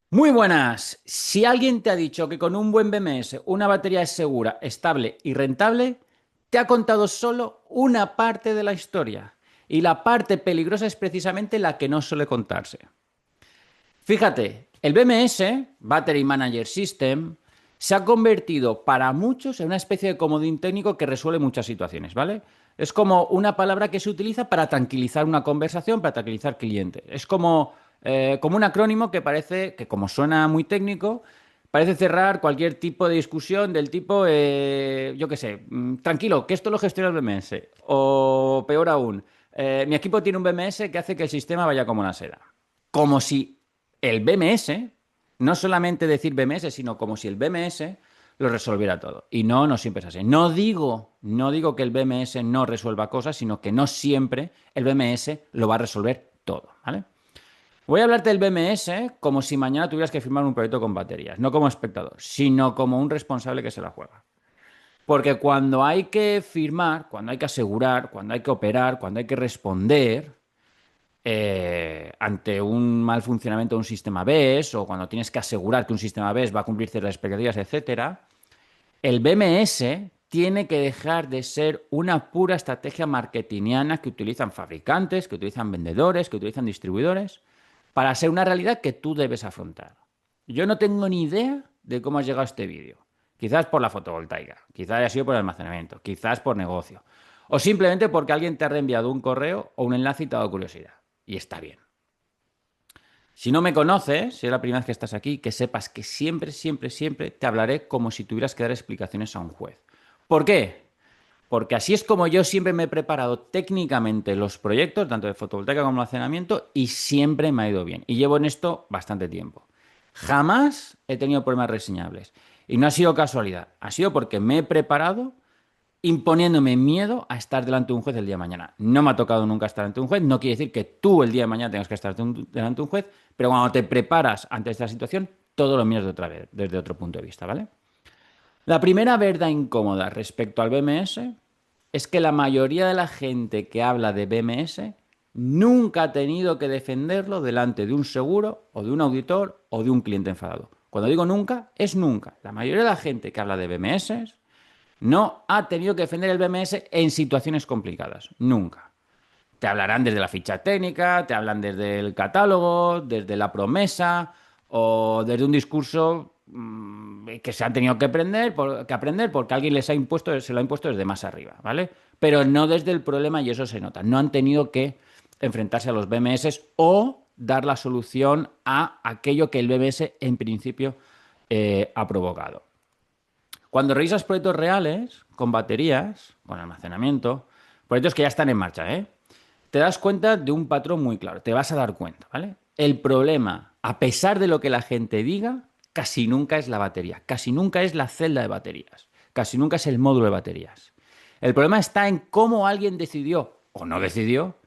Muy buenas. Si alguien te ha dicho que con un buen BMS una batería es segura, estable y rentable, te ha contado solo una parte de la historia. Y la parte peligrosa es precisamente la que no suele contarse. Fíjate, el BMS, Battery Manager System, se ha convertido para muchos en una especie de comodín técnico que resuelve muchas situaciones, ¿vale? Es como una palabra que se utiliza para tranquilizar una conversación, para tranquilizar clientes. Es como un acrónimo que parece, que como suena muy técnico, parece cerrar cualquier tipo de discusión del tipo, yo qué sé, tranquilo, que esto lo gestiona el BMS. O peor aún, mi equipo tiene un BMS que hace que el sistema vaya como una seda. Como si el BMS, no solamente decir BMS, sino como si el BMS lo resolviera todo. Y no, no siempre es así. No digo que el BMS no resuelva cosas, sino que no siempre el BMS lo va a resolver todo, ¿vale? Voy a hablarte del BMS como si mañana tuvieras que firmar un proyecto con baterías, no como espectador, sino como un responsable que se la juega. Porque cuando hay que firmar, cuando hay que asegurar, cuando hay que operar, cuando hay que responder, ante un mal funcionamiento de un sistema BES o cuando tienes que asegurar que un sistema BES va a cumplir ciertas expectativas, etcétera, el BMS tiene que dejar de ser una pura estrategia marketingiana que utilizan fabricantes, que utilizan vendedores, que utilizan distribuidores, para ser una realidad que tú debes afrontar. Yo no tengo ni idea de cómo has llegado a este vídeo. Quizás por la fotovoltaica, quizás haya sido por el almacenamiento, quizás por negocio, o simplemente porque alguien te ha reenviado un correo o un enlace y te ha dado curiosidad. Y está bien. Si no me conoces, si es la primera vez que estás aquí, que sepas que siempre, siempre, siempre te hablaré como si tuvieras que dar explicaciones a un juez. ¿Por qué? Porque así es como yo siempre me he preparado técnicamente los proyectos, tanto de fotovoltaica como de almacenamiento, y siempre me ha ido bien. Y llevo en esto bastante tiempo. Jamás he tenido problemas reseñables. Y no ha sido casualidad, ha sido porque me he preparado imponiéndome miedo a estar delante de un juez el día de mañana. No me ha tocado nunca estar ante un juez, no quiere decir que tú el día de mañana tengas que estar delante de un juez, pero cuando te preparas ante esta situación, todo lo miras de otra vez, desde otro punto de vista, ¿vale? La primera verdad incómoda respecto al BMS es que la mayoría de la gente que habla de BMS nunca ha tenido que defenderlo delante de un seguro o de un auditor o de un cliente enfadado. Cuando digo nunca, es nunca. La mayoría de la gente que habla de BMS no ha tenido que defender el BMS en situaciones complicadas. Nunca. Te hablarán desde la ficha técnica, te hablan desde el catálogo, desde la promesa o desde un discurso que se han tenido que aprender porque alguien les ha impuesto, se lo ha impuesto desde más arriba, ¿vale? Pero no desde el problema y eso se nota. No han tenido que enfrentarse a los BMS o dar la solución a aquello que el BMS en principio ha provocado. Cuando revisas proyectos reales, con baterías, con almacenamiento, proyectos que ya están en marcha, ¿eh? Te das cuenta de un patrón muy claro. Te vas a dar cuenta, ¿vale? El problema, a pesar de lo que la gente diga, casi nunca es la batería, casi nunca es la celda de baterías, casi nunca es el módulo de baterías. El problema está en cómo alguien decidió o no decidió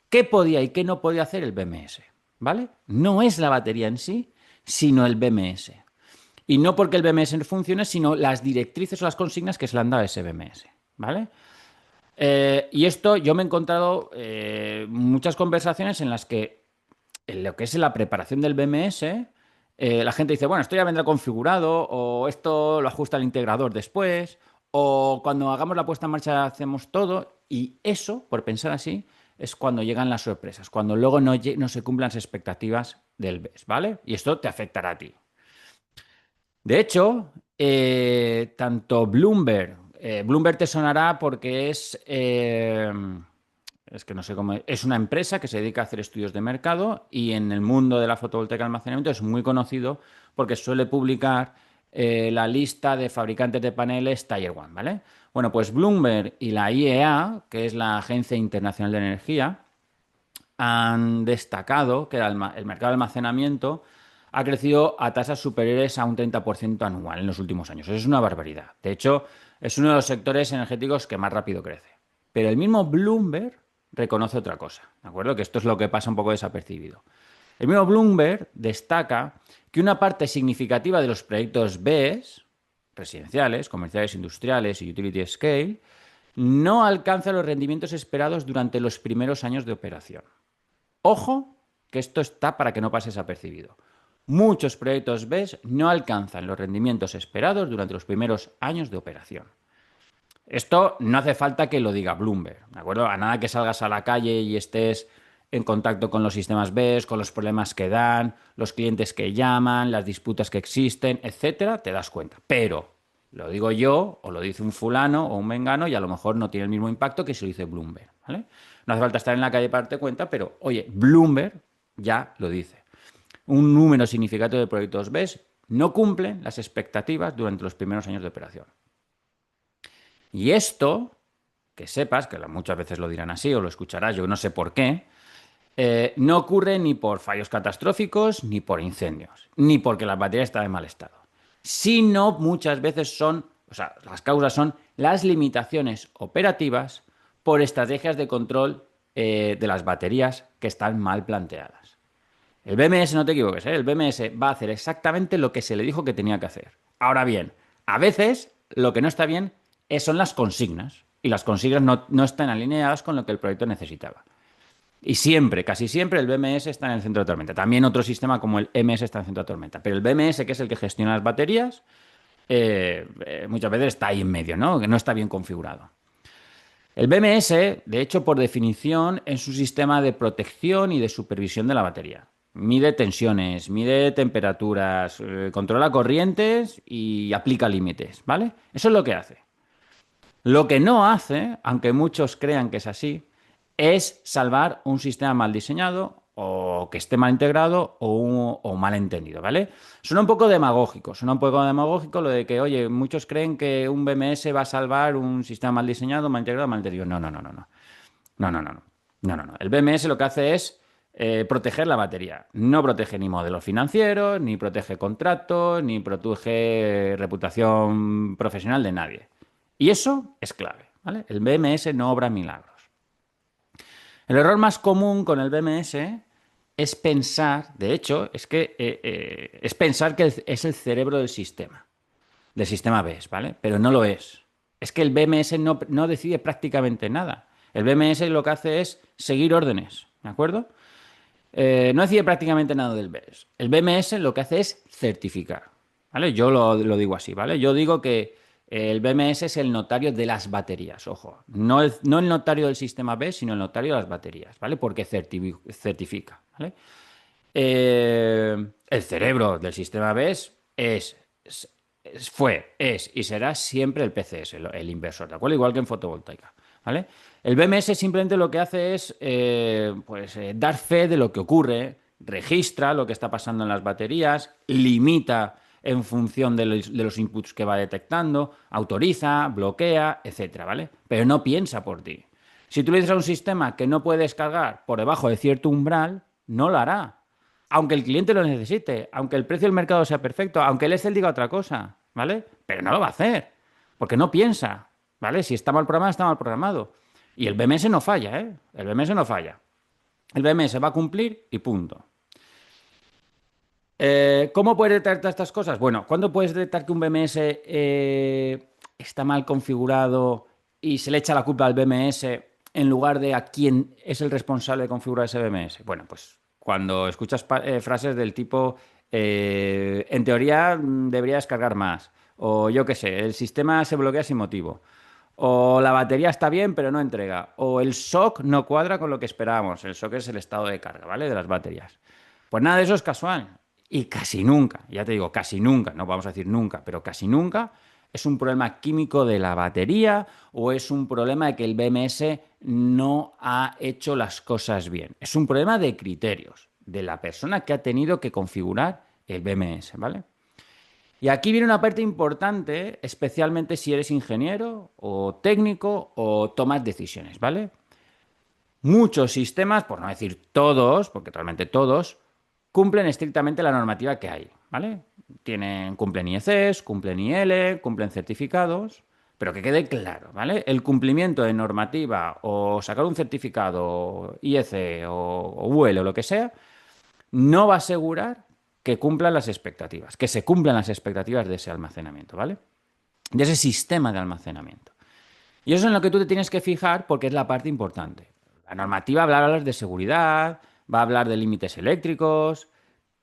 qué podía y qué no podía hacer el BMS, ¿vale? No es la batería en sí, sino el BMS. Y no porque el BMS no funcione, sino las directrices o las consignas que se le han dado a ese BMS, ¿vale? Y esto yo me he encontrado muchas conversaciones en las que en lo que es la preparación del BMS, la gente dice, bueno, esto ya vendrá configurado, o esto lo ajusta el integrador después, o cuando hagamos la puesta en marcha hacemos todo, y eso, por pensar así, es cuando llegan las sorpresas, cuando luego no se cumplan las expectativas del BES, ¿vale? Y esto te afectará a ti. De hecho, tanto Bloomberg te sonará porque es que no sé cómo, es una empresa que se dedica a hacer estudios de mercado y en el mundo de la fotovoltaica y almacenamiento es muy conocido porque suele publicar la lista de fabricantes de paneles Tier 1, ¿vale? Bueno, pues Bloomberg y la IEA, que es la Agencia Internacional de Energía, han destacado que el mercado de almacenamiento ha crecido a tasas superiores a un 30% anual en los últimos años. Eso es una barbaridad. De hecho, es uno de los sectores energéticos que más rápido crece. Pero el mismo Bloomberg reconoce otra cosa, ¿de acuerdo? Que esto es lo que pasa un poco desapercibido. El mismo Bloomberg destaca que una parte significativa de los proyectos BES, residenciales, comerciales, industriales y utility scale, no alcanza los rendimientos esperados durante los primeros años de operación. Ojo, que esto está para que no pase desapercibido. muchos proyectos BESS no alcanzan los rendimientos esperados durante los primeros años de operación. Esto no hace falta que lo diga Bloomberg, ¿de acuerdo? A nada que salgas a la calle y estés en contacto con los sistemas BESS, con los problemas que dan, los clientes que llaman, las disputas que existen, etcétera, te das cuenta. Pero lo digo yo, o lo dice un fulano o un mengano, y a lo mejor no tiene el mismo impacto que si lo dice Bloomberg, ¿vale? No hace falta estar en la calle para darte cuenta, pero oye, Bloomberg ya lo dice. Un número significativo de proyectos BESS no cumplen las expectativas durante los primeros años de operación. Y esto, que sepas, que muchas veces lo dirán así o lo escucharás, yo no sé por qué, no ocurre ni por fallos catastróficos, ni por incendios, ni porque las baterías están en mal estado, sino muchas veces son, o sea, las causas son las limitaciones operativas por estrategias de control de las baterías que están mal planteadas. El BMS, no te equivoques, ¿eh? El BMS va a hacer exactamente lo que se le dijo que tenía que hacer. Ahora bien, a veces lo que no está bien son las consignas, y las consignas no están alineadas con lo que el proyecto necesitaba. Y siempre, casi siempre, el BMS está en el centro de tormenta. También otro sistema como el MS está en el centro de tormenta. Pero el BMS, que es el que gestiona las baterías, muchas veces está ahí en medio, ¿no? Que no está bien configurado. El BMS, de hecho, por definición, es un sistema de protección y de supervisión de la batería. Mide tensiones, mide temperaturas, controla corrientes y aplica límites, ¿vale? Eso es lo que hace. Lo que no hace, aunque muchos crean que es así, es salvar un sistema mal diseñado o que esté mal integrado o mal entendido, ¿vale? Suena un poco demagógico lo de que, oye, muchos creen que un BMS va a salvar un sistema mal diseñado, mal integrado, mal entendido. No, no, no, no, no. No, no, no, no. No, no, no. El BMS lo que hace es proteger la batería. No protege ni modelos financieros, ni protege contratos, ni protege reputación profesional de nadie. Y eso es clave, ¿vale? El BMS no obra milagros. El error más común con el BMS es pensar, de hecho, es pensar que es el cerebro del sistema BES, ¿vale? Pero no lo es. Es que el BMS no decide prácticamente nada. El BMS lo que hace es seguir órdenes, ¿de acuerdo? No decide prácticamente nada del BES. El BMS lo que hace es certificar, ¿vale? Yo lo digo así, ¿vale? Yo digo que el BMS es el notario de las baterías, ojo. No el notario del sistema BES, sino el notario de las baterías, ¿vale? Porque certifica, ¿vale? El cerebro del sistema BES es y será siempre el PCS, el inversor, ¿de acuerdo? Igual que en fotovoltaica, ¿vale? El BMS simplemente lo que hace es dar fe de lo que ocurre, registra lo que está pasando en las baterías, limita en función de los inputs que va detectando, autoriza, bloquea, etcétera, ¿vale? Pero no piensa por ti. Si tú le dices a un sistema que no puede descargar por debajo de cierto umbral, no lo hará. Aunque el cliente lo necesite, aunque el precio del mercado sea perfecto, aunque el Excel diga otra cosa, ¿vale? Pero no lo va a hacer, porque no piensa, ¿vale? Si está mal programado, está mal programado. Y el BMS no falla, ¿eh? El BMS no falla. El BMS va a cumplir y punto. ¿Cómo puedes detectar estas cosas? Bueno, ¿cuándo puedes detectar que un BMS está mal configurado y se le echa la culpa al BMS en lugar de a quién es el responsable de configurar ese BMS? Bueno, pues cuando escuchas frases del tipo, en teoría debería descargar más, o yo qué sé, el sistema se bloquea sin motivo, o la batería está bien pero no entrega, o el SOC no cuadra con lo que esperábamos. El SOC es el estado de carga, ¿vale? De las baterías. Pues nada de eso es casual. Y casi nunca, ya te digo, casi nunca, no vamos a decir nunca, pero casi nunca es un problema químico de la batería o es un problema de que el BMS no ha hecho las cosas bien. Es un problema de criterios, de la persona que ha tenido que configurar el BMS, ¿vale? Y aquí viene una parte importante, especialmente si eres ingeniero o técnico o tomas decisiones, ¿vale? Muchos sistemas, por no decir todos, porque realmente todos, cumplen estrictamente la normativa que hay, ¿vale? Cumplen IECs, cumplen IL, cumplen certificados, pero que quede claro, ¿vale? El cumplimiento de normativa o sacar un certificado IEC o UL o lo que sea, no va a asegurar que cumplan las expectativas, que se cumplan las expectativas de ese almacenamiento, ¿vale? De ese sistema de almacenamiento. Y eso es en lo que tú te tienes que fijar porque es la parte importante. La normativa va a hablar de seguridad, va a hablar de límites eléctricos,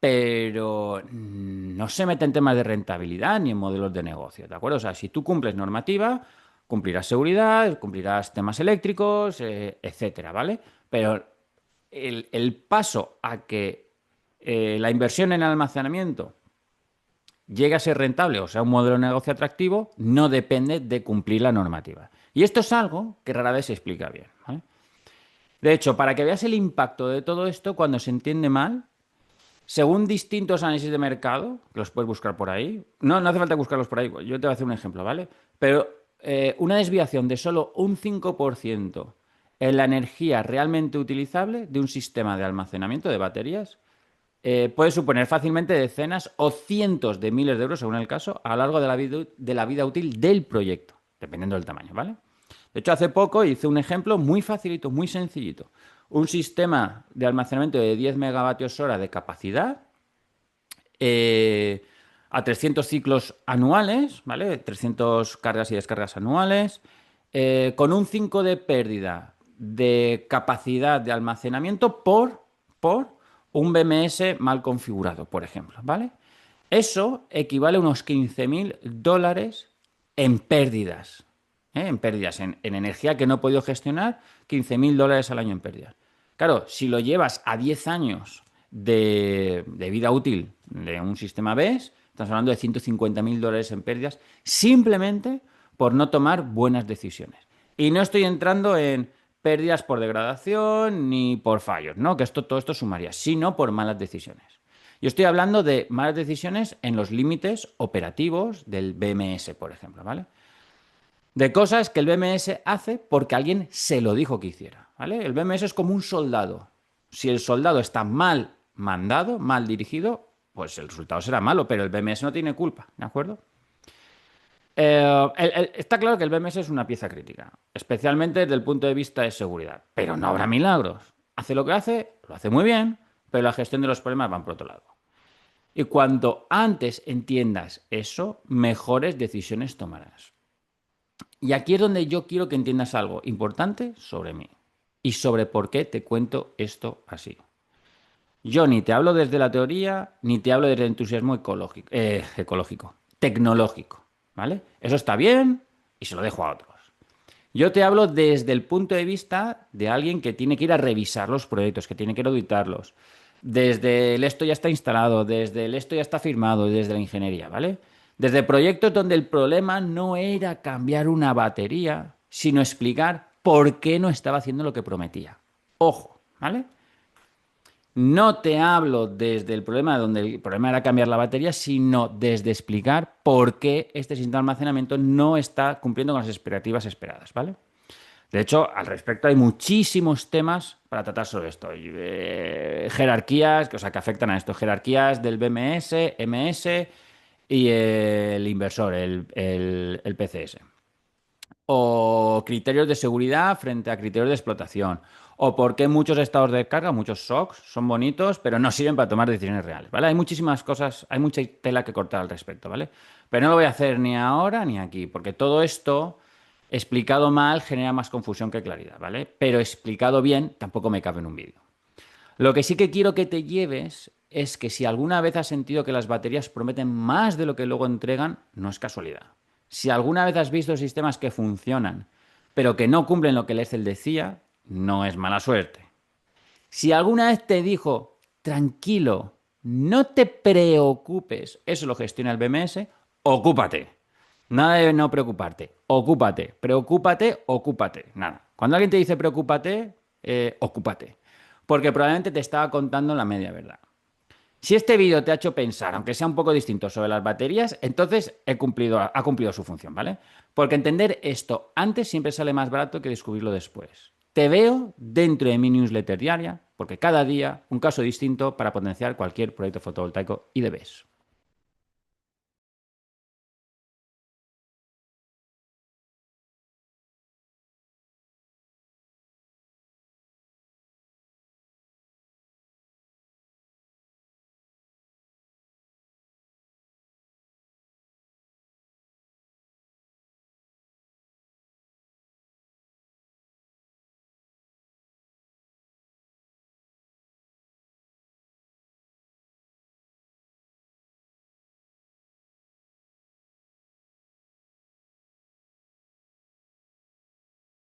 pero no se mete en temas de rentabilidad ni en modelos de negocio, ¿de acuerdo? O sea, si tú cumples normativa, cumplirás seguridad, cumplirás temas eléctricos, etcétera, ¿vale? Pero el paso a que la inversión en almacenamiento llegue a ser rentable o sea un modelo de negocio atractivo, no depende de cumplir la normativa. Y esto es algo que rara vez se explica bien, ¿vale? De hecho, para que veas el impacto de todo esto, cuando se entiende mal, según distintos análisis de mercado, que los puedes buscar por ahí, no hace falta buscarlos por ahí, yo te voy a hacer un ejemplo, ¿vale? Pero una desviación de solo un 5% en la energía realmente utilizable de un sistema de almacenamiento de baterías puede suponer fácilmente decenas o cientos de miles de euros, según el caso, a lo largo de la vida útil del proyecto, dependiendo del tamaño, ¿vale? De hecho, hace poco hice un ejemplo muy facilito, muy sencillito. Un sistema de almacenamiento de 10 megavatios hora de capacidad eh, a 300 ciclos anuales, ¿vale? 300 cargas y descargas anuales, con un 5 de pérdida de capacidad de almacenamiento por un BMS mal configurado, por ejemplo, ¿vale? Eso equivale a unos $15.000 en pérdidas, ¿eh? En pérdidas, en energía que no he podido gestionar, $15.000 al año en pérdidas. Claro, si lo llevas a 10 años de vida útil de un sistema BES, estamos hablando de $150.000 en pérdidas, simplemente por no tomar buenas decisiones. Y no estoy entrando en pérdidas por degradación ni por fallos, ¿no? Que todo esto sumaría, sino por malas decisiones. Yo estoy hablando de malas decisiones en los límites operativos del BMS, por ejemplo, ¿vale? De cosas que el BMS hace porque alguien se lo dijo que hiciera, ¿vale? El BMS es como un soldado. Si el soldado está mal mandado, mal dirigido, pues el resultado será malo, pero el BMS no tiene culpa, ¿de acuerdo? Está claro que el BMS es una pieza crítica, especialmente desde el punto de vista de seguridad, pero no habrá milagros. Hace lo que hace, lo hace muy bien, pero la gestión de los problemas va por otro lado. Y cuanto antes entiendas eso, mejores decisiones tomarás. Y aquí es donde yo quiero que entiendas algo importante sobre mí y sobre por qué te cuento esto así. Yo ni te hablo desde la teoría, ni te hablo desde el entusiasmo ecológico, tecnológico, ¿vale? Eso está bien y se lo dejo a otros. Yo te hablo desde el punto de vista de alguien que tiene que ir a revisar los proyectos, que tiene que ir a auditarlos. Desde el esto ya está instalado, desde el esto ya está firmado, desde la ingeniería, ¿vale? Desde proyectos donde el problema no era cambiar una batería, sino explicar por qué no estaba haciendo lo que prometía. Ojo, ¿vale? No te hablo desde el problema donde el problema era cambiar la batería, sino desde explicar por qué este sistema de almacenamiento no está cumpliendo con las expectativas esperadas, ¿vale? De hecho, al respecto hay muchísimos temas para tratar sobre esto. Jerarquías, o sea, que afectan a esto. Jerarquías del BMS, MS y el inversor, el PCS. O criterios de seguridad frente a criterios de explotación. O por qué muchos estados de carga, muchos SOCs, son bonitos, pero no sirven para tomar decisiones reales, ¿vale? Hay muchísimas cosas, hay mucha tela que cortar al respecto, ¿vale? Pero no lo voy a hacer ni ahora ni aquí, porque todo esto, explicado mal, genera más confusión que claridad, ¿vale? Pero explicado bien, tampoco me cabe en un vídeo. Lo que sí que quiero que te lleves es que si alguna vez has sentido que las baterías prometen más de lo que luego entregan, no es casualidad. Si alguna vez has visto sistemas que funcionan, pero que no cumplen lo que el Excel decía, no es mala suerte. Si alguna vez te dijo, tranquilo, no te preocupes, eso lo gestiona el BMS, ocúpate. Nada de no preocuparte, ocúpate, preocúpate, ocúpate. Nada. Cuando alguien te dice preocúpate, ocúpate. Porque probablemente te estaba contando la media verdad. Si este vídeo te ha hecho pensar, aunque sea un poco distinto, sobre las baterías, entonces ha cumplido su función, ¿vale? Porque entender esto antes siempre sale más barato que descubrirlo después. Te veo dentro de mi newsletter diaria, porque cada día un caso distinto para potenciar cualquier proyecto fotovoltaico y de BESS.